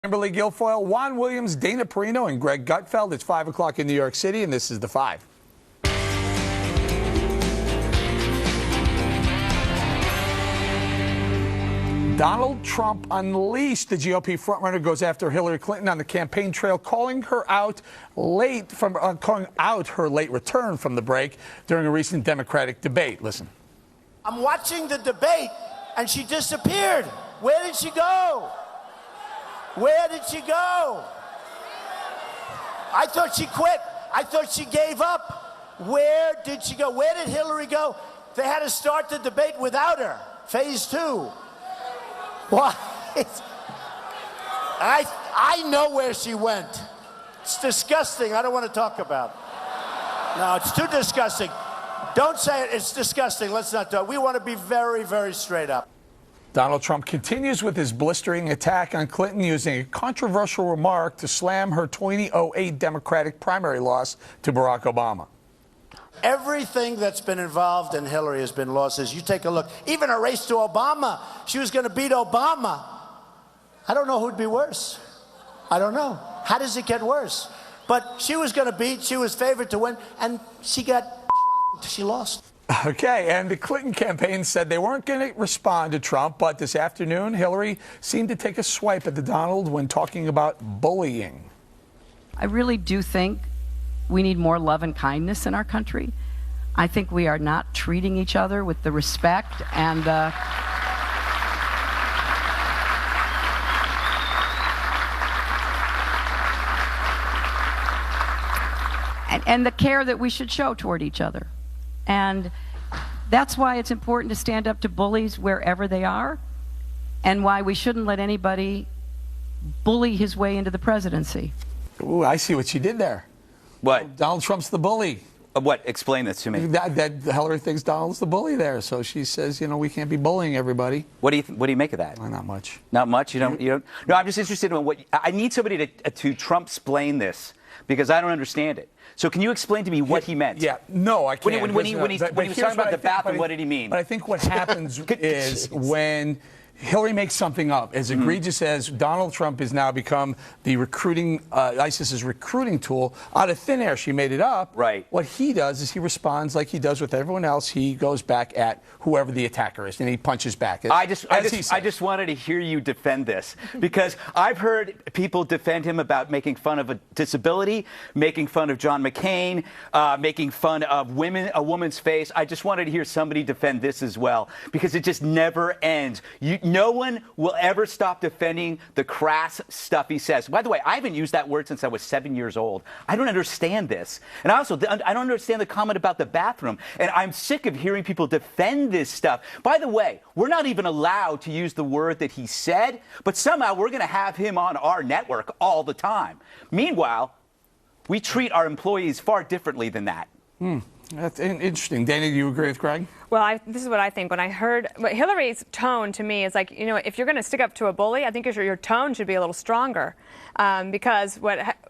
Kimberly Guilfoyle, Juan Williams, Dana Perino, and Greg Gutfeld. It's 5 o'clock in New York City, and this is The Five. Donald Trump unleashed. The GOP frontrunner goes after Hillary Clinton on the campaign trail, calling out her late return from the break during a recent Democratic debate. Listen. I'm watching the debate, and she disappeared. Where did she go? Where did she go? I thought she quit. I thought she gave up. Where did she go? Where did Hillary go? They had to start the debate without her. Phase 2. What? I know where she went. It's disgusting. I don't want to talk about it. No, it's too disgusting. Don't say it. It's disgusting. Let's not do it. We want to be very, very straight up. Donald Trump continues with his blistering attack on Clinton, using a controversial remark to slam her 2008 Democratic primary loss to Barack Obama. Everything that's been involved in Hillary has been losses. You take a look. Even a race to Obama. She was going to beat Obama. I don't know who'd be worse. I don't know. How does it get worse? But she was going to beat. She was favored to win. And she lost. Okay, and the Clinton campaign said they weren't going to respond to Trump, but this afternoon, Hillary seemed to take a swipe at the Donald when talking about bullying. I really do think we need more love and kindness in our country. I think we are not treating each other with the respect and the care that we should show toward each other. And that's why it's important to stand up to bullies wherever they are, and why we shouldn't let anybody bully his way into the presidency. Ooh, I see what you did there. What? Donald Trump's the bully. What? Explain this to me. That Hillary thinks Donald's the bully there, so she says, you know, we can't be bullying everybody. What do you make of that? Well, not much. Not much. You don't. No, I'm just interested in what I need somebody to Trump-splain this, because I don't understand it. So can you explain to me what he meant? Yeah, no, I can't. When he was talking about the bathroom, what did he mean? But I think what happens is when Hillary makes something up, as egregious as Donald Trump has now become the recruiting, ISIS's recruiting tool, out of thin air, she made it up. Right. What he does is he responds like he does with everyone else. He goes back at whoever the attacker is, and he punches back. I just wanted to hear you defend this, because I've heard people defend him about making fun of a disability, making fun of John McCain, making fun of a woman's face. I just wanted to hear somebody defend this as well, because it just never ends. No one will ever stop defending the crass stuff he says. By the way, I haven't used that word since I was 7 years old. I don't understand this. And I don't understand the comment about the bathroom. And I'm sick of hearing people defend this stuff. By the way, we're not even allowed to use the word that he said, but somehow we're going to have him on our network all the time. Meanwhile, we treat our employees far differently than that. That's interesting. Dana, do you agree with Greg? Well, this is what I think. When I heard Hillary's tone to me is like, you know, if you're going to stick up to a bully, I think your tone should be a little stronger. Because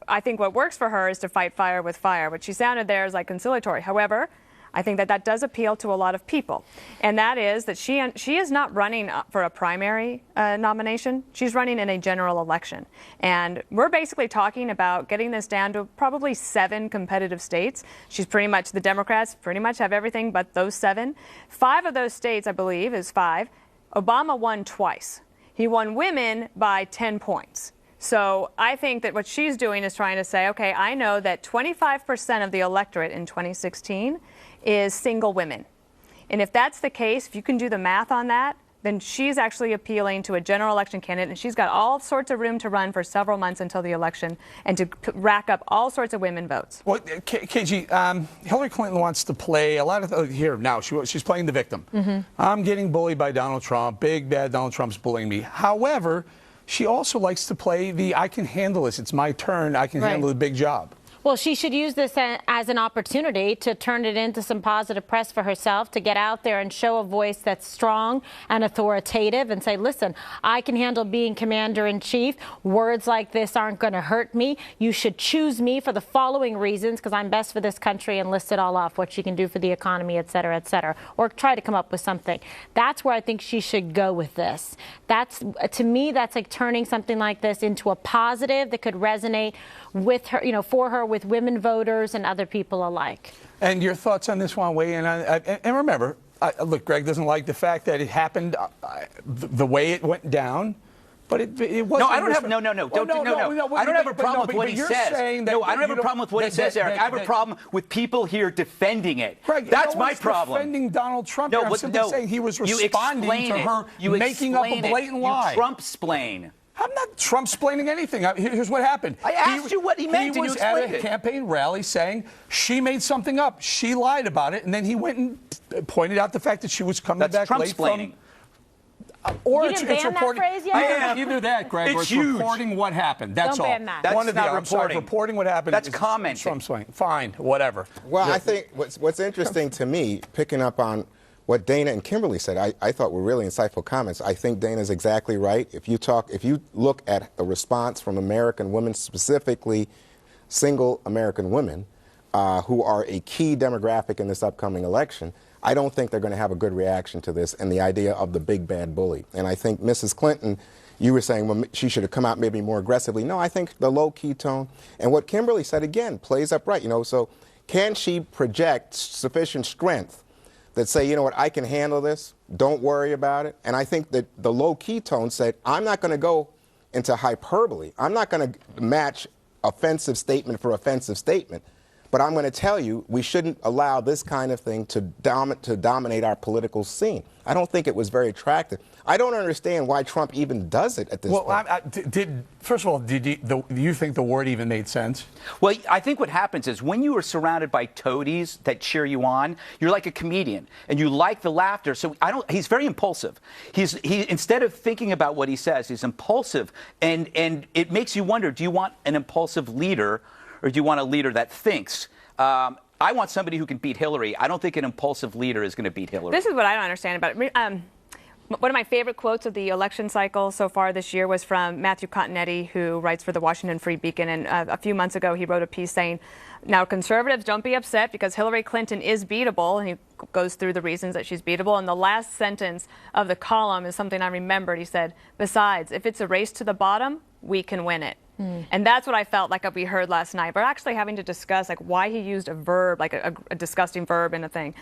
I think what works for her is to fight fire with fire. What she sounded there is like conciliatory. However, I think that does appeal to a lot of people. And that is that she is not running for a primary nomination. She's running in a general election. And we're basically talking about getting this down to probably 7 competitive states. The Democrats pretty much have everything but those 7. 5 of those states, I believe, is 5. Obama won twice. He won women by 10 points. So I think that what she's doing is trying to say, okay, I know that 25% of the electorate in 2016 is single women. And if that's the case, if you can do the math on that, then she's actually appealing to a general election candidate, and she's got all sorts of room to run for several months until the election and to rack up all sorts of women votes. Well, KG, Hillary Clinton wants to play a lot of here now. She's playing the victim. I'm getting bullied by Donald Trump. Big bad Donald Trump's bullying me. However, she also likes to play the I can handle this. It's my turn. I can handle the big job. Well, she should use this as an opportunity to turn it into some positive press for herself, to get out there and show a voice that's strong and authoritative and say, listen, I can handle being commander-in-chief. Words like this aren't going to hurt me. You should choose me for the following reasons, because I'm best for this country, and list it all off, what she can do for the economy, et cetera, or try to come up with something. That's where I think she should go with this. That's, to me, that's like turning something like this into a positive that could resonate with her, for her, with women voters and other people alike. And your thoughts on this one, weigh in on, and remember, look, Greg doesn't like the fact that it happened the way it went down. But it wasn't. No, I don't have. No. I don't have a problem with what he says. No, I don't have a problem with what he says, Eric. I have a problem with people here defending it. Greg, that's my problem. Defending Donald Trump. I'm simply saying he was responding to her making up a blatant lie. You Trump-splain. I'm not Trump-splaining anything. Here's what happened. I asked you what he meant, and you explained it. He was at a campaign rally saying she made something up. She lied about it, and then he went and pointed out the fact that she was coming back late from. Or you didn't ban that phrase yet? Either that, Greg, or it's reporting what happened. That's all. Don't ban that. That's One of not reporting. Reporting what happened. That's commenting. Fine, whatever. Well, I think what's interesting to me, picking up on what Dana and Kimberly said, I thought were really insightful comments. I think Dana's exactly right. If you look at the response from American women, specifically single American women, who are a key demographic in this upcoming election, I don't think they're going to have a good reaction to this and the idea of the big bad bully. And I think Mrs. Clinton, you were saying, well, she should have come out maybe more aggressively. No, I think the low-key tone. And what Kimberly said, again, plays up right. So can she project sufficient strength that say, you know what, I can handle this, don't worry about it? And I think that the low-key tone said, I'm not going to go into hyperbole. I'm not going to match offensive statement for offensive statement. But I'm going to tell you, we shouldn't allow this kind of thing to dominate our political scene. I don't think it was very attractive. I don't understand why Trump even does it at this point. First of all, do you think the word even made sense? Well, I think what happens is when you are surrounded by toadies that cheer you on, you're like a comedian, and you like the laughter. So he's very impulsive. He instead of thinking about what he says, he's impulsive, and it makes you wonder: do you want an impulsive leader, or do you want a leader that thinks? I want somebody who can beat Hillary. I don't think an impulsive leader is going to beat Hillary. This is what I don't understand about it. One of my favorite quotes of the election cycle so far this year was from Matthew Continetti, who writes for the Washington Free Beacon. And a few months ago, he wrote a piece saying, now, conservatives, don't be upset because Hillary Clinton is beatable. And he goes through the reasons that she's beatable. And the last sentence of the column is something I remembered. He said, besides, if it's a race to the bottom, we can win it. And that's what I felt like we heard last night. We're actually having to discuss why he used a verb, a disgusting verb in a thing.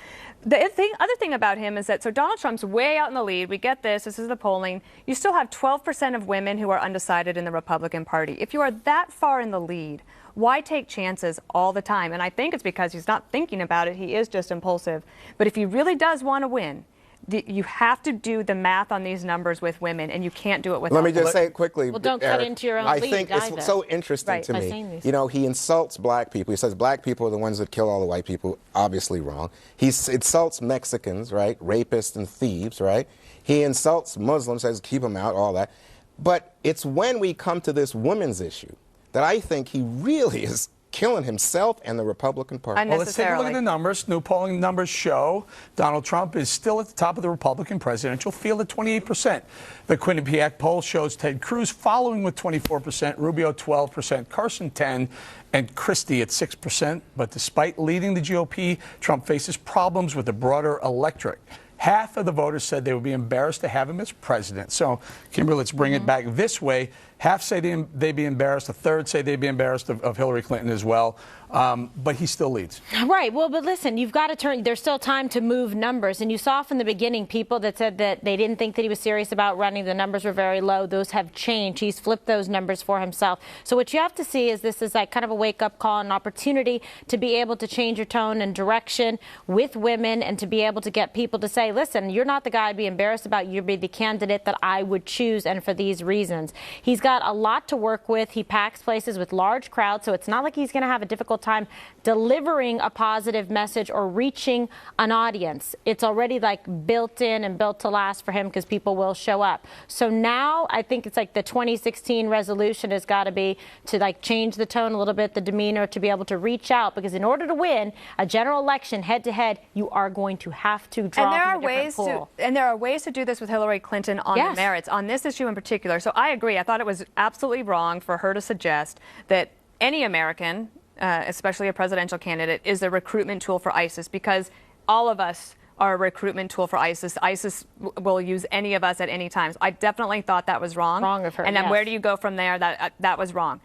The other thing about him is that, so Donald Trump's way out in the lead. We get this. This is the polling. You still have 12% of women who are undecided in the Republican Party. If you are that far in the lead, why take chances all the time? And I think it's because he's not thinking about it. He is just impulsive. But if he really does want to win, you have to do the math on these numbers with women, and you can't do it without. Let me just say it quickly. Well, don't Eric, cut into your own I lead think either. it's so interesting to me. He insults black people. He says black people are the ones that kill all the white people. Obviously wrong. He insults Mexicans, right? Rapists and thieves, right? He insults Muslims, says keep them out, all that. But it's when we come to this women's issue that I think he really is killing himself and the Republican Party. Well, let's take a look at the numbers. New polling numbers show Donald Trump is still at the top of the Republican presidential field at 28%. The Quinnipiac poll shows Ted Cruz following with 24%, Rubio 12%, Carson 10%, and Christie at 6%. But despite leading the GOP, Trump faces problems with the broader electorate. Half of the voters said they would be embarrassed to have him as president. So, Kimberly, let's bring it back this way. Half say they'd be embarrassed. A third say they'd be embarrassed of Hillary Clinton as well. But he still leads. Right. Well, but listen, you've got to turn. There's still time to move numbers. And you saw from the beginning people that said that they didn't think that he was serious about running. The numbers were very low. Those have changed. He's flipped those numbers for himself. So what you have to see is this is kind of a wake-up call, an opportunity to be able to change your tone and direction with women and to be able to get people to say, listen, you're not the guy I'd be embarrassed about. You'd be the candidate that I would choose, and for these reasons. He's got got a lot to work with. He packs places with large crowds, so it's not like he's going to have a difficult time delivering a positive message or reaching an audience. It's already like built in and built to last for him because people will show up. So now I think it's like the 2016 resolution has got to be to like change the tone a little bit, the demeanor, to be able to reach out, because in order to win a general election head to head, you are going to have to draw And there from are a different ways pool. there are ways to do this with Hillary Clinton on the merits, on this issue in particular. So I agree. I thought it was absolutely wrong for her to suggest that any American, especially a presidential candidate, is a recruitment tool for ISIS, because all of us are a recruitment tool for ISIS. ISIS will use any of us at any time. So I definitely thought that was wrong. Wrong of her, And then yes. where do you go from there? That was wrong.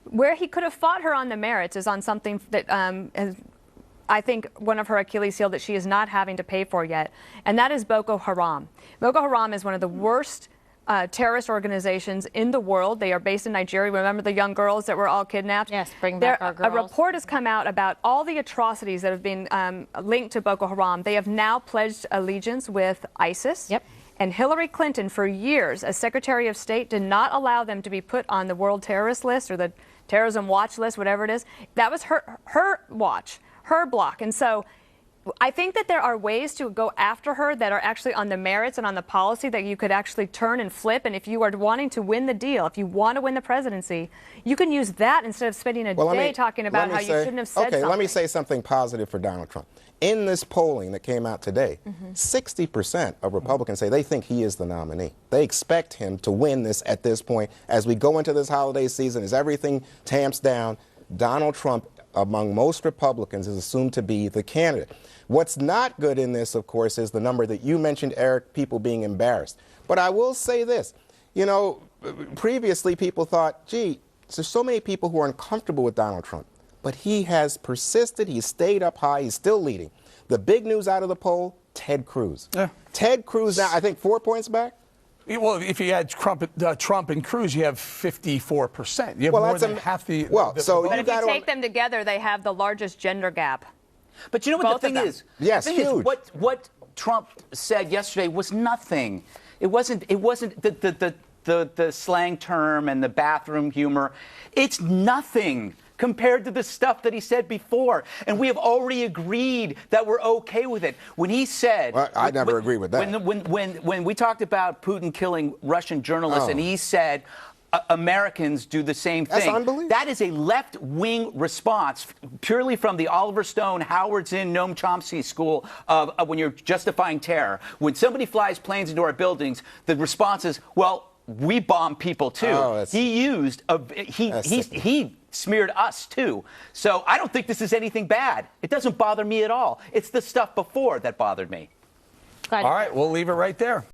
Where he could have fought her on the merits is on something that I think one of her Achilles heel that she is not having to pay for yet, and that is Boko Haram. Boko Haram is one of the worst terrorist organizations in the world. They are based in Nigeria. Remember the young girls that were all kidnapped? Yes, bring back our girls. A report has come out about all the atrocities that have been linked to Boko Haram. They have now pledged allegiance with ISIS. Yep. And Hillary Clinton, for years, as Secretary of State, did not allow them to be put on the World Terrorist List or the Terrorism Watch List, whatever it is. That was her watch, her block. And so I think that there are ways to go after her that are actually on the merits and on the policy that you could actually turn and flip. And if you are wanting to win the deal, if you want to win the presidency, you can use that instead of spending a day talking about how you shouldn't have said something. Let me say something positive for Donald Trump. In this polling that came out today, 60% of Republicans say they think he is the nominee. They expect him to win this at this point. As we go into this holiday season, as everything tamps down, Donald Trump, among most Republicans, is assumed to be the candidate. What's not good in this, of course, is the number that you mentioned, Eric, people being embarrassed. But I will say this. You know, previously people thought, gee, there's so many people who are uncomfortable with Donald Trump. But he has persisted. He's stayed up high. He's still leading. The big news out of the poll, Ted Cruz. Yeah. Ted Cruz now, I think, 4 points back. Well, if you add Trump and Cruz, you have 54%. You have Well, more that's than half the. well, so But you if you got take them together, they have the largest gender gap. But you know what Both the of thing them. is? Yes, the thing huge. Is, what Trump said yesterday was nothing. It wasn't the slang term and the bathroom humor. It's nothing compared to the stuff that he said before. And we have already agreed that we're okay with it. When he said... Well, I never agree with that. When we talked about Putin killing Russian journalists, and he said... Americans do the same thing. That's unbelievable. That is a left-wing response, purely from the Oliver Stone, Howard Zinn, Noam Chomsky school of when you're justifying terror. When somebody flies planes into our buildings, the response is, well, we bomb people too. Oh, He smeared us too. So I don't think this is anything bad. It doesn't bother me at all. It's the stuff before that bothered me. Glad All right, we'll leave it right there.